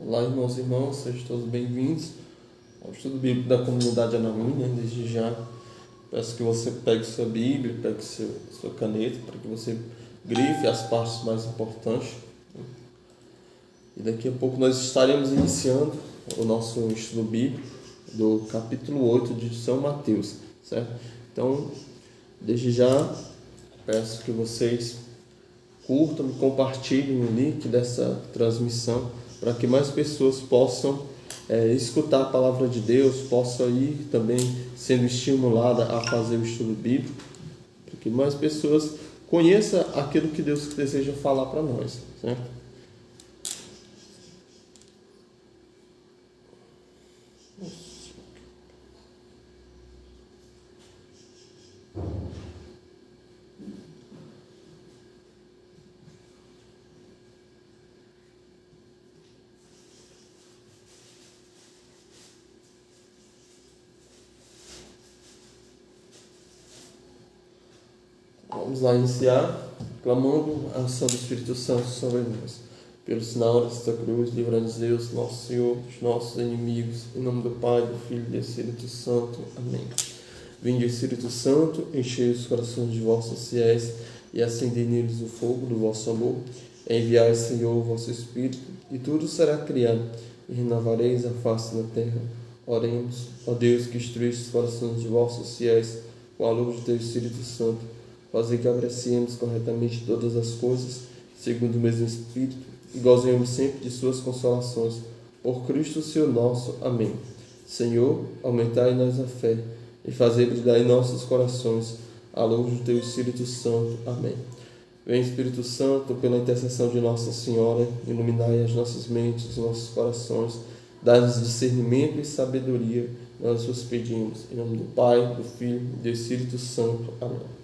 Olá, irmãos e irmãs, sejam todos bem-vindos ao estudo bíblico da comunidade Anaminha. Desde já peço que você pegue sua Bíblia, pegue sua caneta, para que você grife as partes mais importantes. E daqui a pouco nós estaremos iniciando o nosso estudo bíblico do capítulo 8 de São Mateus, certo? Então, desde já peço que vocês curtam e compartilhem o link dessa transmissão, para que mais pessoas possam escutar a palavra de Deus, possam ir também sendo estimulada a fazer o estudo bíblico, para que mais pessoas conheçam aquilo que Deus deseja falar para nós, certo? Vamos lá iniciar, clamando a ação do Espírito Santo sobre nós. Pelo sinal desta cruz, livra-nos Deus, nosso Senhor, dos nossos inimigos, em nome do Pai, do Filho e do Espírito Santo. Amém. Vinde, Espírito Santo, enchei os corações de vossos fiéis e acendei neles o fogo do vosso amor. Enviai, Senhor, o vosso Espírito, e tudo será criado, e renovareis a face da terra. Oremos, ó Deus, que instruíste os corações de vossos fiéis com a luz do teu Espírito Santo. Fazer que apreciemos corretamente todas as coisas, segundo o mesmo Espírito, e gozemos sempre de suas consolações. Por Cristo, Senhor nosso. Amém. Senhor, aumentai em nós a fé, e fazei brilhar em nossos corações a luz do teu Espírito Santo. Amém. Vem, Espírito Santo, pela intercessão de Nossa Senhora, iluminai as nossas mentes, os nossos corações, dai-nos discernimento e sabedoria. Nós vos pedimos, em nome do Pai, do Filho e do Espírito Santo. Amém.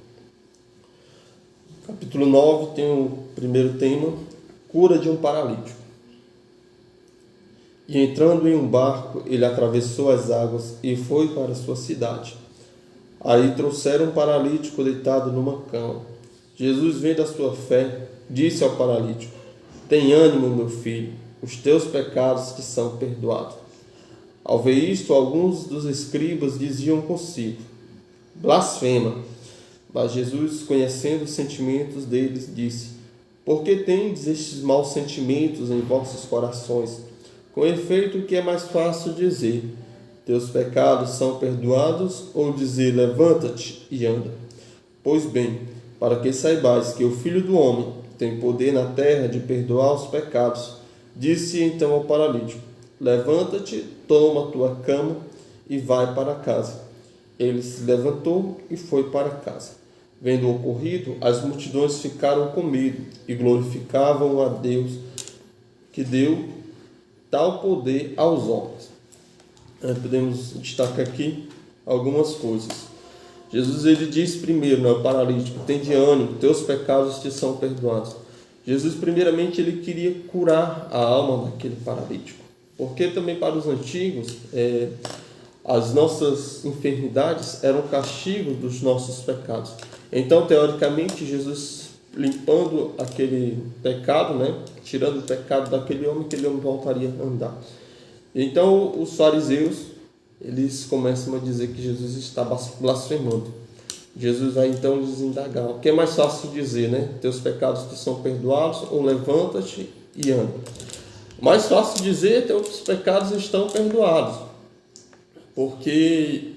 Capítulo 9 tem o primeiro tema, cura de um paralítico. E entrando em um barco, ele atravessou as águas e foi para a sua cidade. Aí trouxeram um paralítico deitado numa cama. Jesus, vendo a sua fé, disse ao paralítico: tem ânimo, meu filho, os teus pecados te são perdoados. Ao ver isto, alguns dos escribas diziam consigo: blasfema. Mas Jesus, conhecendo os sentimentos deles, disse: por que tendes estes maus sentimentos em vossos corações? Com efeito, o que é mais fácil dizer: teus pecados são perdoados, ou dizer: levanta-te e anda? Pois bem, para que saibais que o Filho do Homem tem poder na terra de perdoar os pecados, disse então ao paralítico: levanta-te, toma a tua cama e vai para casa. Ele se levantou e foi para casa. Vendo o ocorrido, as multidões ficaram com medo e glorificavam a Deus, que deu tal poder aos homens. Podemos destacar aqui algumas coisas. Jesus, ele diz primeiro ao paralítico: tem de ânimo, teus pecados te são perdoados. Jesus, primeiramente, ele queria curar a alma daquele paralítico, porque também para os antigos, as nossas enfermidades eram castigo dos nossos pecados. Então, teoricamente, Jesus, limpando aquele pecado, tirando o pecado daquele homem, aquele homem voltaria a andar. Então, os fariseus, eles começam a dizer que Jesus está blasfemando. Jesus vai então lhes indagar: o que é mais fácil dizer, teus pecados te são perdoados, ou levanta-te e anda? O mais fácil dizer: teus pecados estão perdoados, porque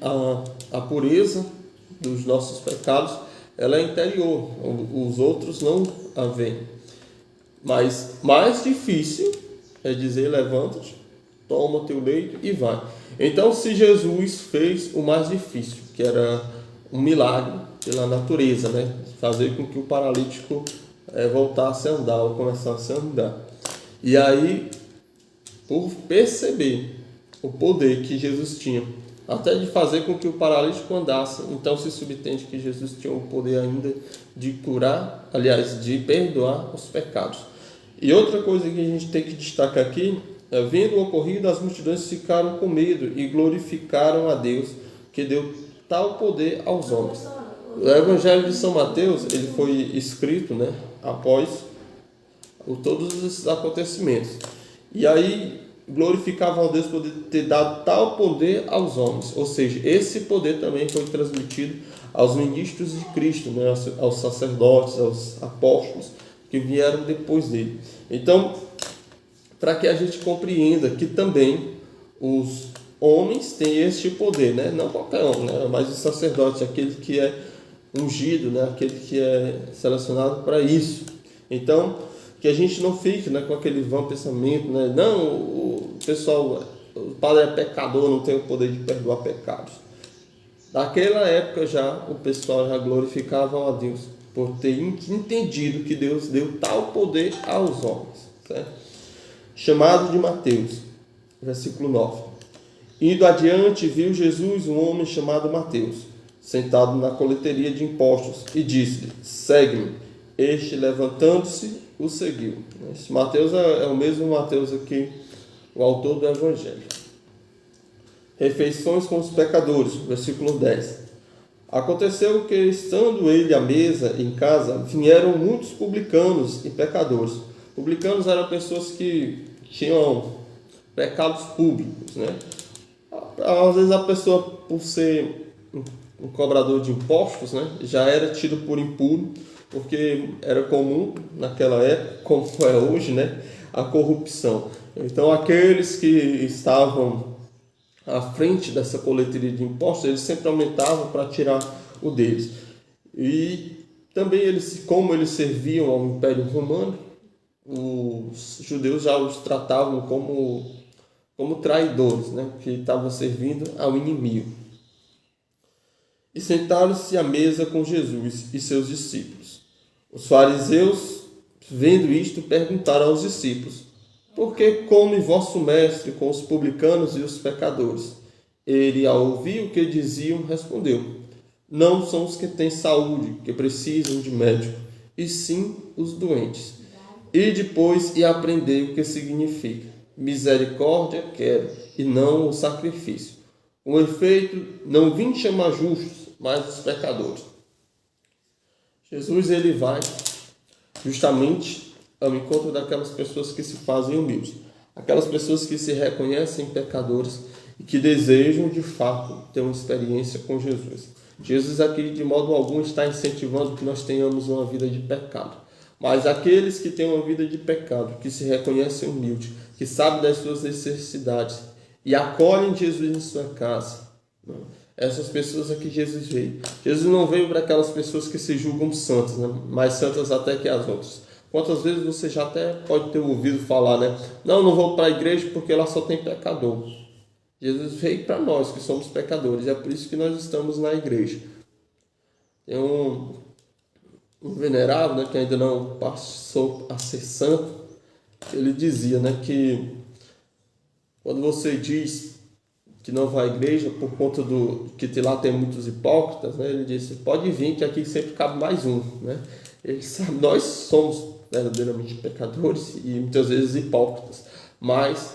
a pureza dos nossos pecados, ela é interior, os outros não a veem. Mas mais difícil é dizer: levanta-te, toma o teu leito e vai. Então, se Jesus fez o mais difícil, que era um milagre pela natureza, fazer com que o paralítico voltasse a andar ou começasse a andar, e aí, por perceber o poder que Jesus tinha, até de fazer com que o paralítico andasse, então se subentende que Jesus tinha o poder ainda de curar, aliás, de perdoar os pecados. E outra coisa que a gente tem que destacar aqui, vendo o ocorrido, as multidões ficaram com medo e glorificaram a Deus, que deu tal poder aos homens. O Evangelho de São Mateus, ele foi escrito, após todos esses acontecimentos. E aí, glorificavam a Deus por ter dado tal poder aos homens. Ou seja, esse poder também foi transmitido aos ministros de Cristo, né? Aos sacerdotes, aos apóstolos que vieram depois dele. Então, para que a gente compreenda que também os homens têm este poder, né? Não qualquer um, né? Mas o sacerdote, aquele que é ungido, né? Aquele que é selecionado para isso. Então, que a gente não fique, né, com aquele vão pensamento, né? Não, o pessoal, o padre é pecador, não tem o poder de perdoar pecados. Naquela época já o pessoal já glorificava a Deus por ter entendido que Deus deu tal poder aos homens, certo? Chamado de Mateus, versículo 9. Indo adiante, viu Jesus um homem chamado Mateus, sentado na coleteria de impostos, e disse-lhe: segue-me. Este, levantando-se, o seguiu. Esse Mateus é o mesmo Mateus aqui, o autor do Evangelho. Refeições com os pecadores, versículo 10. Aconteceu que, estando ele à mesa em casa, vieram muitos publicanos e pecadores. Publicanos eram pessoas que tinham pecados públicos, né? Às vezes a pessoa, por ser um cobrador de impostos, né, já era tido por impuro, porque era comum naquela época, como é hoje, né, a corrupção. Então aqueles que estavam à frente dessa coleteria de impostos, eles sempre aumentavam para tirar o deles. E também eles, como eles serviam ao Império Romano, os judeus já os tratavam como traidores, né, que estavam servindo ao inimigo. E sentaram-se à mesa com Jesus e seus discípulos. Os fariseus, vendo isto, perguntaram aos discípulos: por que come vosso mestre com os publicanos e os pecadores? Ele, ao ouvir o que diziam, respondeu: não são os que têm saúde que precisam de médico, e sim os doentes. E depois aprendei o que significa: misericórdia quero, e não o sacrifício. Com efeito, não vim chamar justos, mas os pecadores. Jesus, ele vai justamente ao encontro daquelas pessoas que se fazem humildes, aquelas pessoas que se reconhecem pecadores e que desejam de fato ter uma experiência com Jesus. Jesus aqui de modo algum está incentivando que nós tenhamos uma vida de pecado, mas aqueles que têm uma vida de pecado, que se reconhecem humildes, que sabem das suas necessidades e acolhem Jesus em sua casa, essas pessoas aqui Jesus veio. Jesus não veio para aquelas pessoas que se julgam santas, né? Mais santas até que as outras. Quantas vezes você já até pode ter ouvido falar, né? Não vou para a igreja porque lá só tem pecador. Jesus veio para nós que somos pecadores, é por isso que nós estamos na igreja. Tem um venerável, né, que ainda não passou a ser santo, ele dizia, né, que quando você diz que não vai à igreja por conta que lá tem muitos hipócritas, né, ele disse: pode vir que aqui sempre cabe mais um, né? Ele sabe, nós somos verdadeiramente pecadores e muitas vezes hipócritas, mas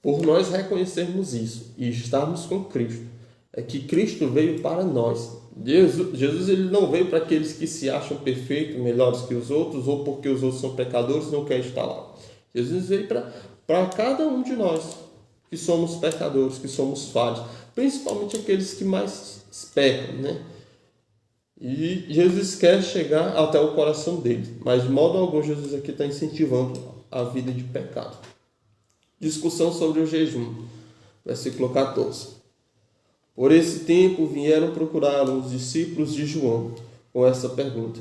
por nós reconhecermos isso e estarmos com Cristo, é que Cristo veio para nós. Jesus ele não veio para aqueles que se acham perfeitos, melhores que os outros, ou porque os outros são pecadores e não querem estar lá. Jesus veio para cada um de nós, que somos pecadores, que somos falhos, principalmente aqueles que mais pecam, né? E Jesus quer chegar até o coração dele, mas de modo algum Jesus aqui está incentivando a vida de pecado. Discussão sobre o jejum, versículo 14. Por esse tempo vieram procurá-lo os discípulos de João com essa pergunta: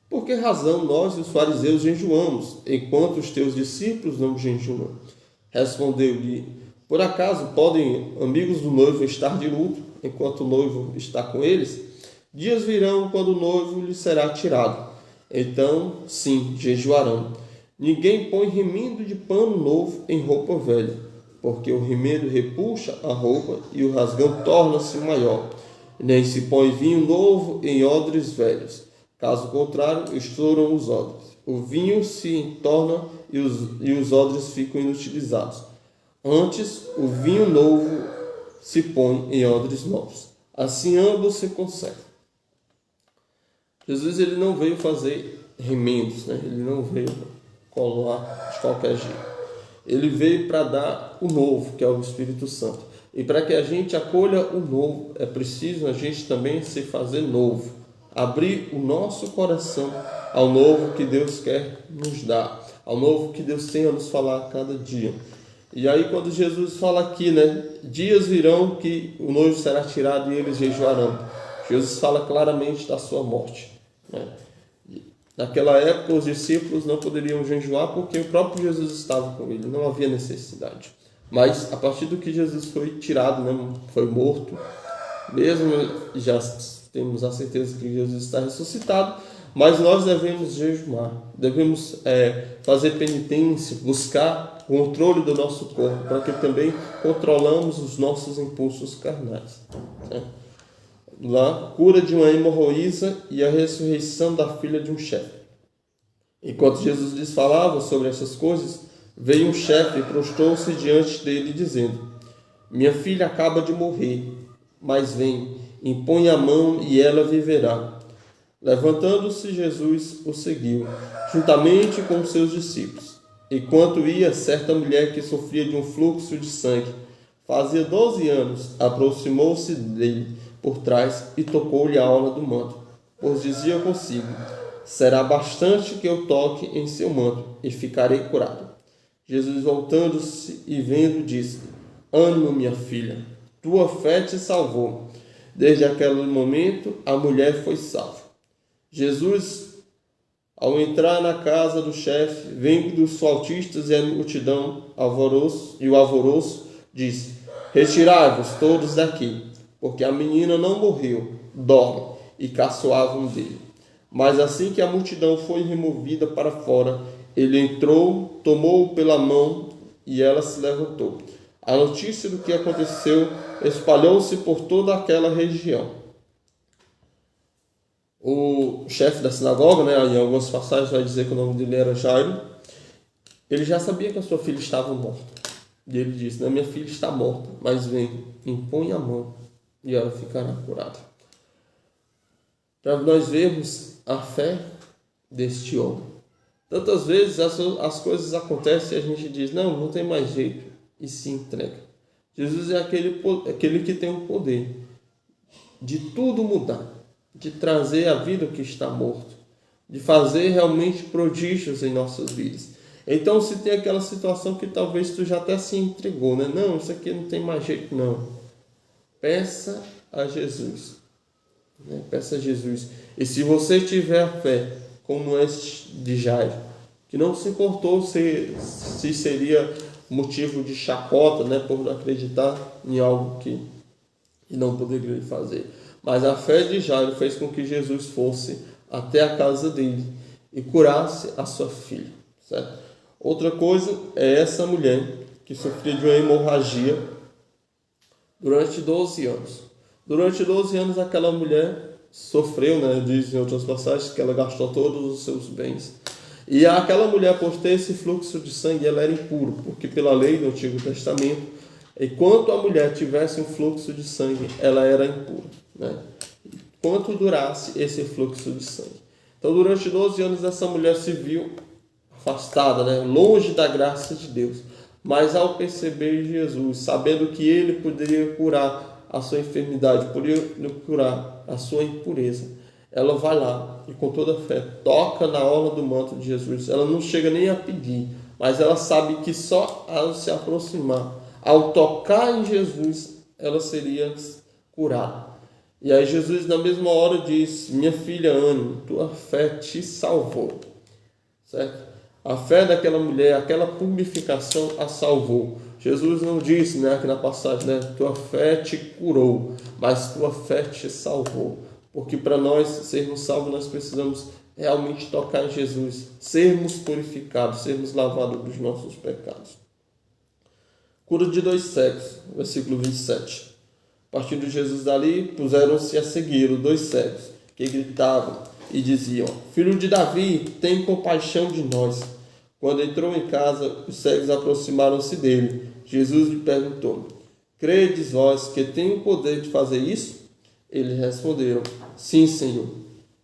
por que razão nós e os fariseus jejuamos, enquanto os teus discípulos não jejuam? Respondeu-lhe: por acaso podem amigos do noivo estar de luto, enquanto o noivo está com eles? Dias virão quando o noivo lhe será tirado. Então, sim, jejuarão. Ninguém põe remindo de pano novo em roupa velha, porque o remendo repuxa a roupa e o rasgão torna-se maior. Nem se põe vinho novo em odres velhos. Caso contrário, estouram os odres. O vinho se entorna e os odres ficam inutilizados. Antes, o vinho novo se põe em odres novos. Assim ambos se conservam. Jesus ele não veio fazer remendos, né? Ele não veio colar de qualquer jeito. Ele veio para dar o novo, que é o Espírito Santo. E para que a gente acolha o novo, é preciso a gente também se fazer novo. Abrir o nosso coração ao novo que Deus quer nos dar, ao novo que Deus tem a nos falar a cada dia. E aí quando Jesus fala aqui, dias virão que o noivo será tirado e eles jejuarão. Jesus fala claramente da sua morte. Naquela época os discípulos não poderiam jejuar porque o próprio Jesus estava com ele, não havia necessidade. Mas a partir do que Jesus foi tirado, foi morto, mesmo já temos a certeza que Jesus está ressuscitado, mas nós devemos jejuar, devemos fazer penitência, buscar o controle do nosso corpo, para que também controlamos os nossos impulsos carnais. Lá, cura de uma hemorroísa e a ressurreição da filha de um chefe. Enquanto Jesus lhes falava sobre essas coisas, veio um chefe e prostrou-se diante dele, dizendo: minha filha acaba de morrer, mas vem, impõe a mão e ela viverá. Levantando-se, Jesus o seguiu, juntamente com os seus discípulos. Enquanto ia, certa mulher que sofria de um fluxo de sangue, fazia 12 anos, aproximou-se dele por trás e tocou-lhe a orla do manto, pois dizia consigo: será bastante que eu toque em seu manto e ficarei curado. Jesus, voltando-se e vendo, disse: ânimo, minha filha, tua fé te salvou. Desde aquele momento a mulher foi salva. Jesus, ao entrar na casa do chefe, vendo os flautistas e a multidão o alvoroço, disse: retirai-vos todos daqui, porque a menina não morreu, dorme. E caçoavam dele. Mas assim que a multidão foi removida para fora, ele entrou, tomou-o pela mão e ela se levantou. A notícia do que aconteceu espalhou-se por toda aquela região. O chefe da sinagoga, em algumas passagens vai dizer que o nome dele era Jairo, ele já sabia que a sua filha estava morta. E ele disse: minha filha está morta, mas vem, impõe a mão e ela ficará curada. Para nós vermos a fé deste homem. Tantas vezes as coisas acontecem e a gente diz: não tem mais jeito, e se entrega. Jesus é aquele que tem o poder de tudo mudar, de trazer a vida que está morto, de fazer realmente prodígios em nossas vidas. Então, se tem aquela situação que talvez tu já até se entregou, não, isso aqui não tem mais jeito não, peça a Jesus. Peça a Jesus. E se você tiver fé, como este de Jairo, que não se importou se seria motivo de chacota, por acreditar em algo que não poderia fazer, mas a fé de Jairo fez com que Jesus fosse até a casa dele e curasse a sua filha, certo? Outra coisa é essa mulher que sofria de uma hemorragia durante 12 anos. Durante 12 anos aquela mulher sofreu, diz em outras passagens que ela gastou todos os seus bens. E aquela mulher, por ter esse fluxo de sangue, ela era impura, porque pela lei do Antigo Testamento, enquanto a mulher tivesse um fluxo de sangue, ela era impura. Quanto durasse esse fluxo de sangue. Então, durante 12 anos, essa mulher se viu afastada, longe da graça de Deus. Mas ao perceber Jesus, sabendo que ele poderia curar a sua enfermidade, poderia curar a sua impureza, ela vai lá e com toda a fé toca na orla do manto de Jesus. Ela não chega nem a pedir, mas ela sabe que só ao se aproximar, ao tocar em Jesus, ela seria curada. E aí Jesus na mesma hora diz: minha filha, ânimo, tua fé te salvou. Certo? A fé daquela mulher, aquela purificação a salvou. Jesus não disse, aqui na passagem, tua fé te curou, mas tua fé te salvou. Porque para nós sermos salvos, nós precisamos realmente tocar em Jesus, sermos purificados, sermos lavados dos nossos pecados. Cura de 2 cegos, versículo 27. Partindo Jesus dali, puseram-se a segui-lo 2 cegos, que gritavam e diziam: Filho de Davi, tem compaixão de nós. Quando entrou em casa, os cegos aproximaram-se dele. Jesus lhe perguntou: Credes vós que tenho o poder de fazer isso? Eles responderam: Sim, Senhor.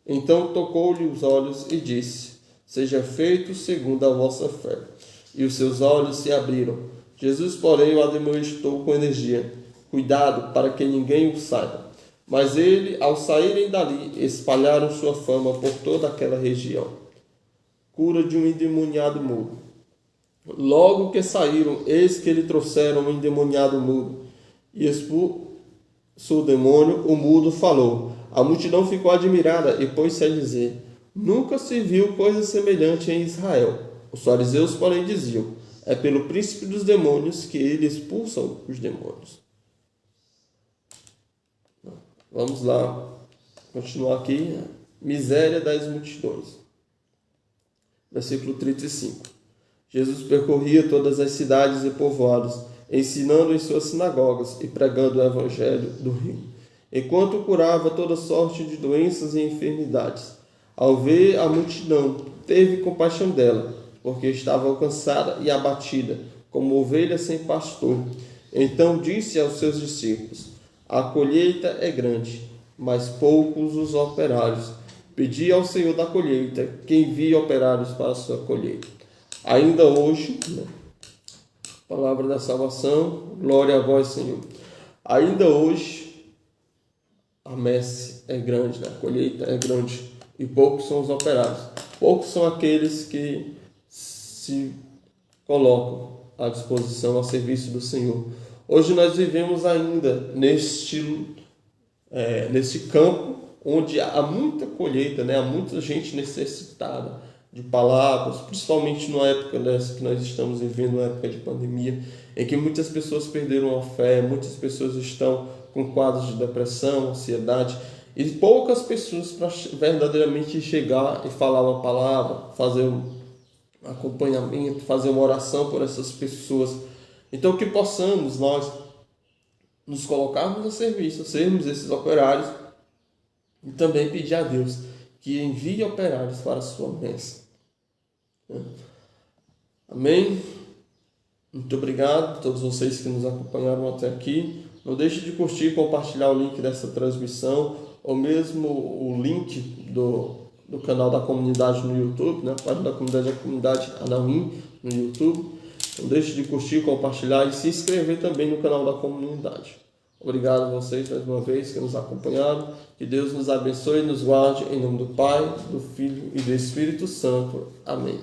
Então tocou-lhe os olhos e disse: Seja feito segundo a vossa fé. e os seus olhos se abriram. Jesus, porém, o admoestou com energia: cuidado para que ninguém o saiba. Mas ele, ao saírem dali, espalharam sua fama por toda aquela região. Cura de um endemoniado mudo. Logo que saíram, eis que lhe trouxeram um endemoniado mudo, e expulsou o demônio, o mudo falou. A multidão ficou admirada e pôs-se a dizer: nunca se viu coisa semelhante em Israel. Os fariseus, porém, diziam: é pelo príncipe dos demônios que ele expulsa os demônios. Vamos lá, continuar aqui. Miséria das multidões. Versículo 35. Jesus percorria todas as cidades e povoados, ensinando em suas sinagogas e pregando o evangelho do reino, enquanto curava toda sorte de doenças e enfermidades. Ao ver a multidão, teve compaixão dela, porque estava cansada e abatida, como ovelha sem pastor. Então disse aos seus discípulos: a colheita é grande, mas poucos os operários. Pedi ao Senhor da colheita que envie operários para a sua colheita. Ainda hoje, palavra da salvação, glória a vós, Senhor. Ainda hoje, a messe é grande, a colheita é grande, e poucos são os operários. Poucos são aqueles que se colocam à disposição, ao serviço do Senhor. Hoje nós vivemos ainda neste campo onde há muita colheita, há muita gente necessitada de palavras, principalmente numa época dessa que nós estamos vivendo, uma época de pandemia, em que muitas pessoas perderam a fé, muitas pessoas estão com quadros de depressão, ansiedade, e poucas pessoas para verdadeiramente chegar e falar uma palavra, fazer um acompanhamento, fazer uma oração por essas pessoas. Então que possamos nós nos colocarmos a serviço, sermos esses operários, e também pedir a Deus que envie operários para a sua bênção. Amém? Muito obrigado a todos vocês que nos acompanharam até aqui. Não deixe de curtir e compartilhar o link dessa transmissão, ou mesmo o link do canal da comunidade no YouTube, a página da comunidade é a comunidade Anauim no YouTube. Não deixe de curtir, compartilhar e se inscrever também no canal da comunidade. Obrigado a vocês mais uma vez que nos acompanharam. Que Deus nos abençoe e nos guarde em nome do Pai, do Filho e do Espírito Santo. Amém.